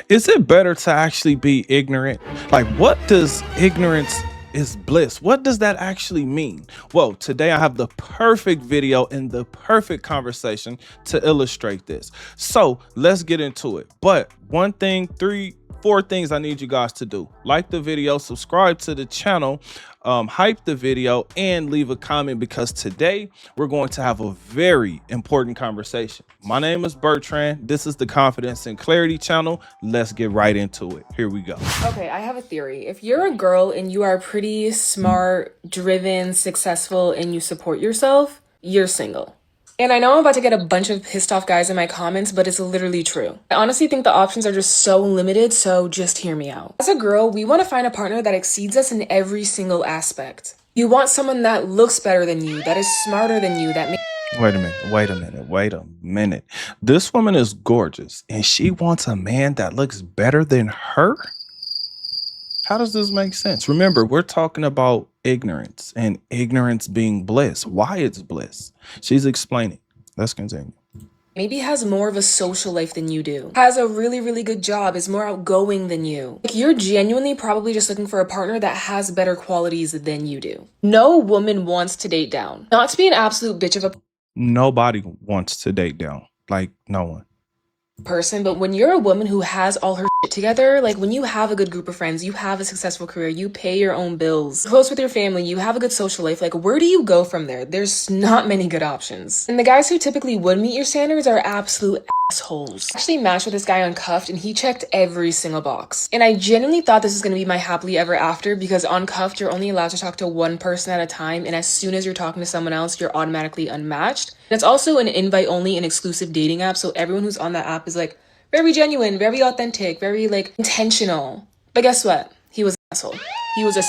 Is it better to actually be ignorant? Like, what does ignorance is bliss? What does that actually mean? Well, today I have the perfect video and the perfect conversation to illustrate this. So let's get into it. But one thing, four things I need you guys to do: like the video, subscribe to the channel, hype the video, and leave a comment, because today we're going to have a very important conversation. My name is Bertran. This is the Confidence and Clarity channel. Let's get right into it. Here we go. Okay, I have a theory. If you're a girl and you are pretty smart, driven, successful, and you support yourself, you're single. And I know I'm about to get a bunch of pissed off guys in my comments, but it's literally true. I honestly think the options are just so limited, so just hear me out. As a girl, we want to find a partner that exceeds us in every single aspect. You want someone that looks better than you, that is smarter than you, that Wait a minute. This woman is gorgeous and she wants a man that looks better than her? How does this make sense? Remember, we're talking about ignorance and ignorance being bliss. Why it's bliss. She's explaining. Let's continue. maybe has more of a social life than you do, has a really, really good job, is more outgoing than you. Like, you're genuinely probably just looking for a partner that has better qualities than you do. No woman wants to date down. Not to be an absolute bitch of a Nobody wants to date down. Like, no one. person, but when you're a woman who has all her shit together, like when you have a good group of friends, you have a successful career, you pay your own bills, close with your family, you have a good social life, like where do you go from there? There's not many good options. And the guys who typically would meet your standards are absolute assholes. I actually matched with this guy on Cuffed and he checked every single box. And I genuinely thought this was going to be my happily ever after, because on Cuffed you're only allowed to talk to one person at a time, and as soon as you're talking to someone else you're automatically unmatched. And it's also an invite only and exclusive dating app, so everyone who's on that app is like very genuine, very authentic, very like intentional. But guess what? He was an asshole. He was a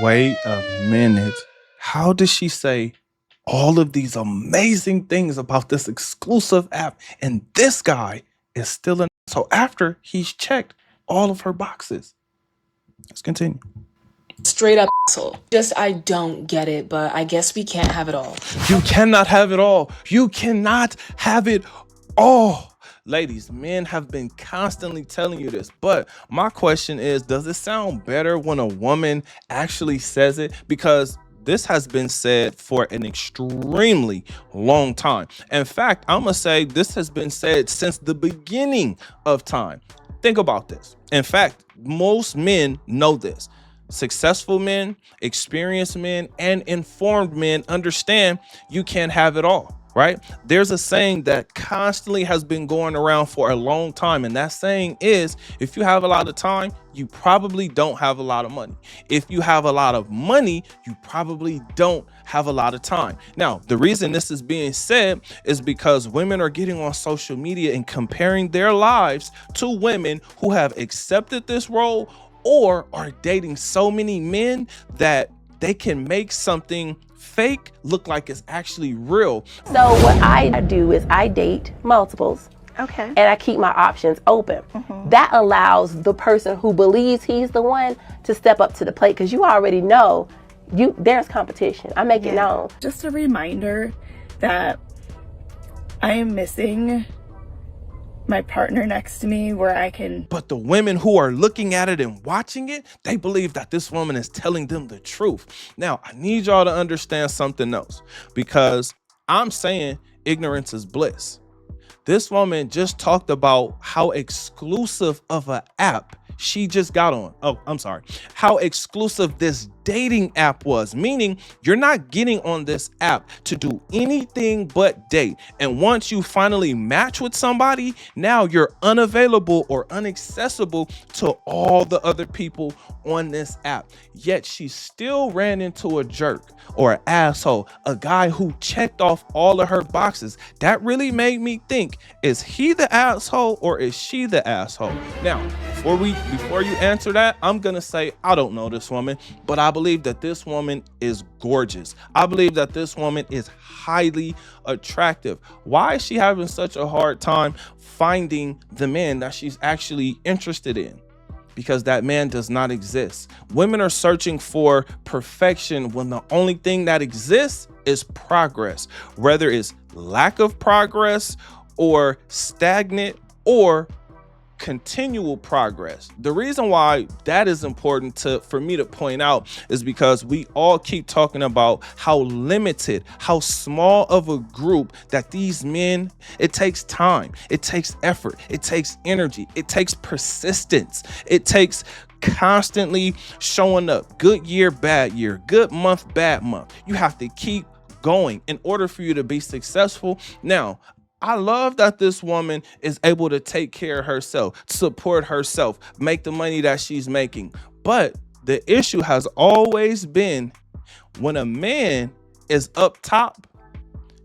Wait a minute. How does she say all of these amazing things about this exclusive app and this guy is still an asshole after he's checked all of her boxes? Let's continue. straight up asshole. Just, I don't get it, but I guess we can't have it all. You cannot have it all. You cannot have it all. Ladies, men have been constantly telling you this, but my question is, does it sound better when a woman actually says it? Because this has been said for an extremely long time. In fact, I'm gonna say this has been said since the beginning of time. Think about this. In fact, most men know this. Successful men, experienced men, and informed men understand you can't have it all, right? There's a saying that constantly has been going around for a long time, and that saying is, if you have a lot of time, you probably don't have a lot of money. If you have a lot of money, you probably don't have a lot of time. Now, the reason this is being said is because women are getting on social media and comparing their lives to women who have accepted this role or are dating so many men that they can make something fake look like it's actually real. So what I do is I date multiples. Okay. And I keep my options open. That allows the person who believes he's the one to step up to the plate, because you already know there's competition. I make it known. Just a reminder that I am missing my partner next to me where I can. But the women who are looking at it and watching it, they believe that this woman is telling them the truth. Now, I need y'all to understand something else, because I'm saying ignorance is bliss. This woman just talked about how exclusive of an app she just got on. Oh, I'm sorry. How exclusive this dating app was, meaning you're not getting on this app to do anything but date. And once you finally match with somebody, now you're unavailable or inaccessible to all the other people on this app. Yet she still ran into a jerk or an asshole, a guy who checked off all of her boxes. That really made me think, is he the asshole or is she the asshole? Now, before you answer that, I'm gonna say I don't know this woman, but I believe that this woman is gorgeous. I believe that this woman is highly attractive. Why is she having such a hard time finding the man that she's actually interested in? Because that man does not exist. Women are searching for perfection when the only thing that exists is progress, whether it's lack of progress or stagnant or continual progress. The reason why that is important for me to point out is because we all keep talking about how limited, how small of a group that these men, it takes time, it takes effort, it takes energy, it takes persistence, it takes constantly showing up. Good year, bad year, good month, bad month. You have to keep going in order for you to be successful. Now, I love that this woman is able to take care of herself, support herself, make the money that she's making. But the issue has always been when a man is up top,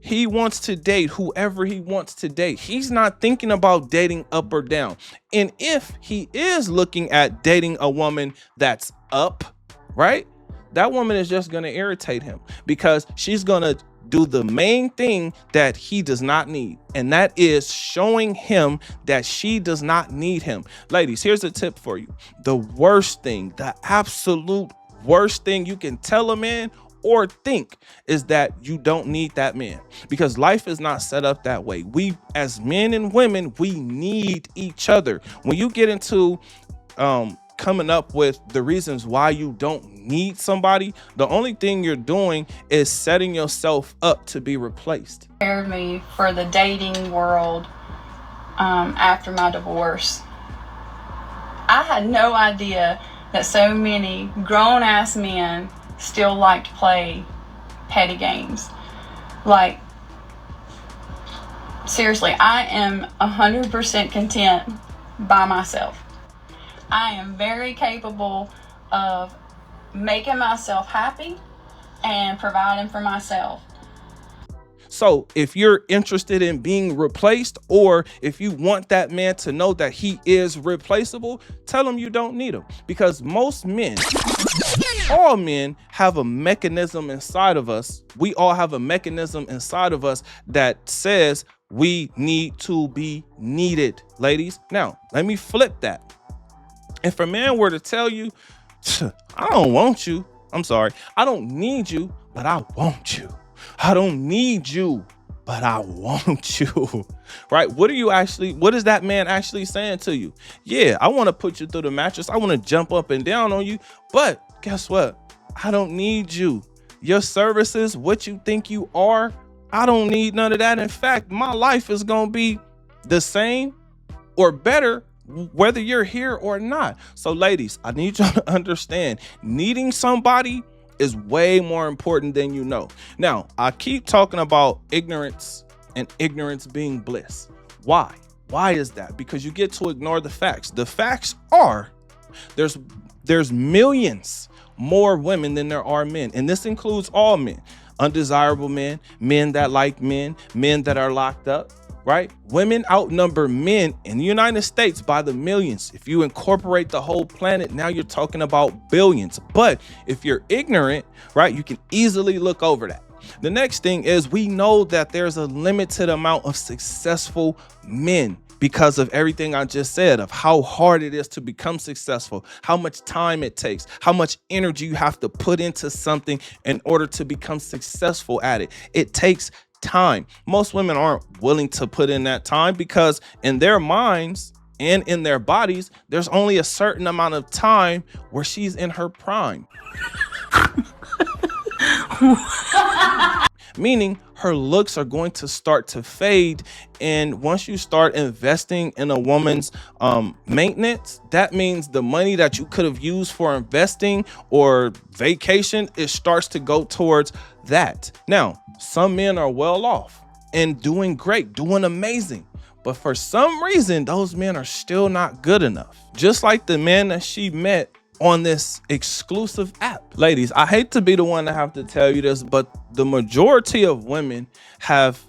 he wants to date whoever he wants to date. He's not thinking about dating up or down. And if he is looking at dating a woman that's up, right? That woman is just going to irritate him because she's going to do the main thing that he does not need, and that is showing him that she does not need him. Ladies, here's a tip for you. The worst thing, the absolute worst thing you can tell a man or think is that you don't need that man, because life is not set up that way. We as men and women, we need each other. When you get into coming up with the reasons why you don't need somebody, the only thing you're doing is setting yourself up to be replaced. Prepared me for the dating world after my divorce. I had no idea that so many grown-ass men still like to play petty games. Like, seriously, I am 100% content by myself. I am very capable of making myself happy and providing for myself. So if you're interested in being replaced, or if you want that man to know that he is replaceable, tell him you don't need him. Because most men, all men, have a mechanism inside of us. We all have a mechanism inside of us that says we need to be needed, ladies. Now, let me flip that. If a man were to tell you, I don't want you, I'm sorry, I don't need you, but I want you. I don't need you, but I want you, right? What is that man actually saying to you? Yeah, I want to put you through the mattress. I want to jump up and down on you, but guess what? I don't need you. Your services, what you think you are, I don't need none of that. In fact, my life is going to be the same or better whether you're here or not. So ladies, I need y'all to understand, needing somebody is way more important than you know. Now, I keep talking about ignorance and ignorance being bliss. Why? Why is that? Because you get to ignore the facts. The facts are there's millions more women than there are men. And this includes all men, undesirable men, men that like men that are locked up. Right? Women outnumber men in the United States by the millions. If you incorporate the whole planet, now you're talking about billions. But if you're ignorant, right, you can easily look over that. The next thing is, we know that there's a limited amount of successful men because of everything I just said, of how hard it is to become successful, how much time it takes, how much energy you have to put into something in order to become successful at it. It takes time. Most women aren't willing to put in that time because in their minds and in their bodies, there's only a certain amount of time where she's in her prime. Meaning her looks are going to start to fade. And once you start investing in a woman's maintenance, that means the money that you could have used for investing or vacation, it starts to go towards that. Now, some men are well off and doing great, doing amazing. But for some reason, those men are still not good enough. Just like the man that she met on this exclusive app. Ladies, I hate to be the one to have to tell you this, but the majority of women have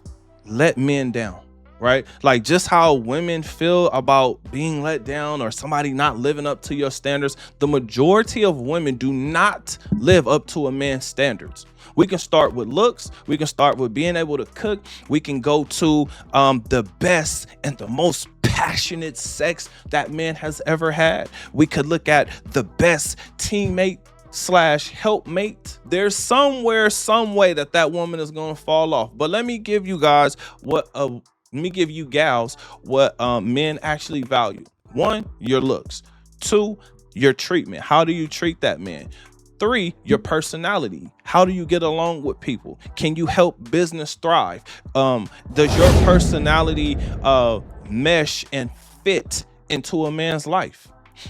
let men down, right? Like just how women feel about being let down or somebody not living up to your standards. The majority of women do not live up to a man's standards. We can start with looks. We can start with being able to cook. We can go to the best and the most passionate sex that man has ever had. We could look at the best teammate / helpmate. There's somewhere, some way that woman is going to fall off. But let me give you guys gals what men actually value. 1, your looks. 2, your treatment. How do you treat that man? 3, your personality. How do you get along with people? Can you help business thrive? Does your personality mesh and fit into a man's life?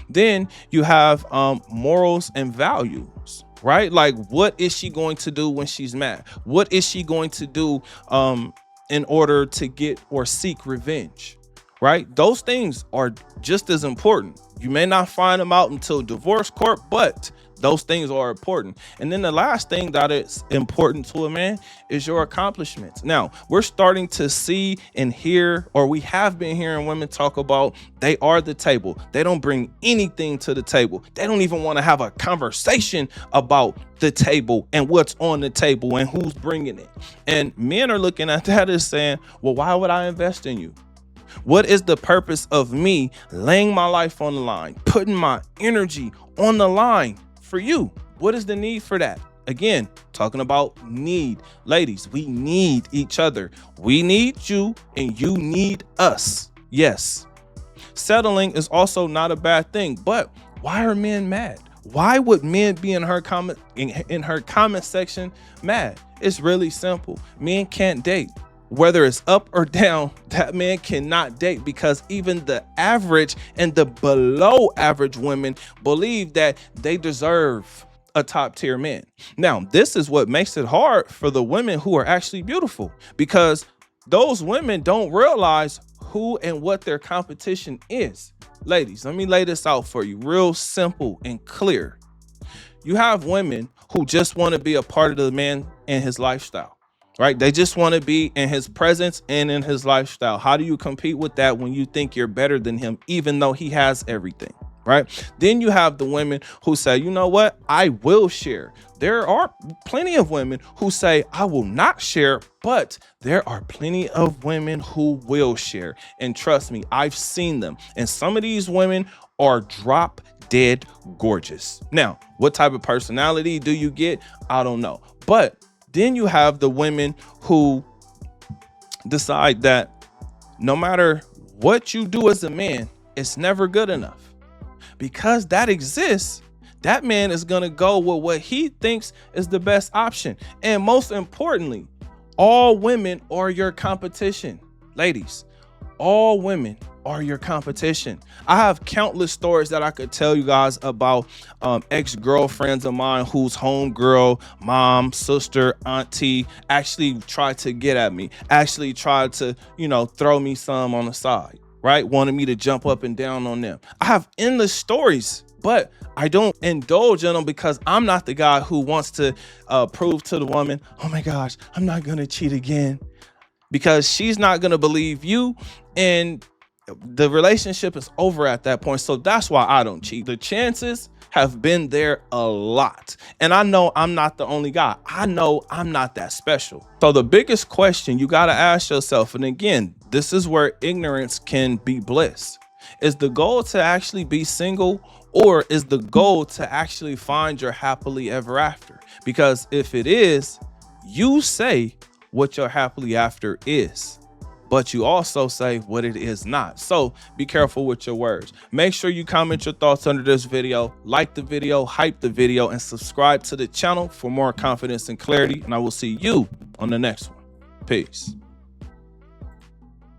Then you have morals and values, right? Like, what is she going to do when she's mad? What is she going to do in order to get or seek revenge? Right? Those things are just as important. You may not find them out until divorce court, but those things are important. And then the last thing that is important to a man is your accomplishments. Now, we're starting to see and hear, or we have been hearing women talk about they are the table. They don't bring anything to the table. They don't even want to have a conversation about the table and what's on the table and who's bringing it. And men are looking at that as saying, well, why would I invest in you? What is the purpose of me laying my life on the line, putting my energy on the line for you? What is the need for that? Again, talking about need. Ladies, we need each other. We need you and you need us. Yes. Settling is also not a bad thing, but why are men mad? Why would men be in her comment section mad? It's really simple. Men can't date. Whether it's up or down, that man cannot date, because even the average and the below average women believe that they deserve a top tier man. Now, this is what makes it hard for the women who are actually beautiful, because those women don't realize who and what their competition is. Ladies, let me lay this out for you real simple and clear. You have women who just want to be a part of the man and his lifestyle. Right? They just want to be in his presence and in his lifestyle. How do you compete with that when you think you're better than him, even though he has everything? Right? Then you have the women who say, you know what? I will share. There are plenty of women who say, I will not share, but there are plenty of women who will share. And trust me, I've seen them. And some of these women are drop dead gorgeous. Now, what type of personality do you get? I don't know. But then you have the women who decide that no matter what you do as a man, it's never good enough. Because that exists, that man is going to go with what he thinks is the best option. And most importantly, all women are your competition. Ladies, all women are your competition. I have countless stories that I could tell you guys about ex-girlfriends of mine whose homegirl, mom, sister, auntie actually tried to get at me, actually tried to, throw me some on the side, right? Wanted me to jump up and down on them. I have endless stories, but I don't indulge in them because I'm not the guy who wants to prove to the woman, oh my gosh, I'm not going to cheat again, because she's not going to believe you. And the relationship is over at that point. So that's why I don't cheat. The chances have been there a lot. And I know I'm not the only guy. I know I'm not that special. So the biggest question you got to ask yourself, and again, this is where ignorance can be bliss. Is the goal to actually be single, or is the goal to actually find your happily ever after? Because if it is, you say what your happily after is, but you also say what it is not. So be careful with your words. Make sure you comment your thoughts under this video, like the video, hype the video, and subscribe to the channel for more confidence and clarity. And I will see you on the next one. Peace.